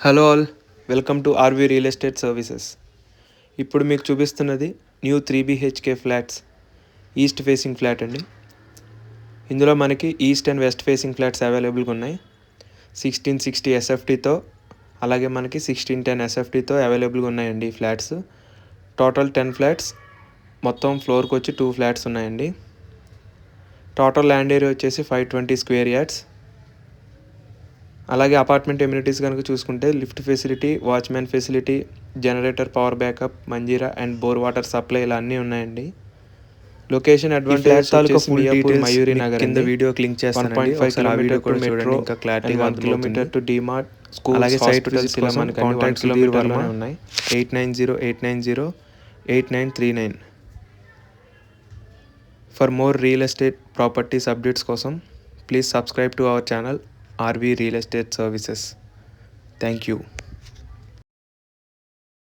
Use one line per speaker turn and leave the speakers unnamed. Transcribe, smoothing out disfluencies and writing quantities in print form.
Hello all, welcome to RV real estate services. ఇప్పుడు మీకు చూపిస్తున్నది new 3 BHK flats, east facing flat అండి. ఇందులో మనకి east and west facing flats అవైలబుల్గా ఉన్నాయి. 1660 SFTతో అలాగే మనకి 1610 SFTతో అవైలబుల్గా ఉన్నాయండి ఈ ఫ్లాట్స్. టోటల్ 10 ఫ్లాట్స్, మొత్తం ఫ్లోర్కి వచ్చి 2 ఫ్లాట్స్ ఉన్నాయండి. టోటల్ ల్యాండ్ ఏరియా వచ్చేసి 520 స్క్వేర్ యార్డ్స్. అలాగే అపార్ట్మెంట్ ఎమ్యూనిటీస్ కనుక చూసుకుంటే lift facility, watchman facility, generator, power backup, Manjira and bore water supply ఇలా అన్నీ ఉన్నాయండి. లొకేషన్ అడ్వాంటేజెస్ వచ్చేసి మియాపూర్, మయూరి నగర్
కింద వీడియో లింక్ చేస్తానండి.
1.5
ఒకసారి ఆ వీడియో
కిలోమీటర్
కూడా
టు
చూడండి,
మెట్రో
ఇంకా
అండ్
క్లారిటీగా
1
అర్థమవుతుంది.
కిలోమీటర్ టు డిమార్ట్, స్కూల్స్,
అలాగే సైట్
హాస్పిటల్స్
విజిట్స్
ఇలా
కోసం
మనకి 1
కాంటాక్ట్
కిలోమీటర్లోనే ఉన్నాయి.
8908908939.
For more real estate properties updates కోసం please subscribe to our channel RV real estate services. Thank you.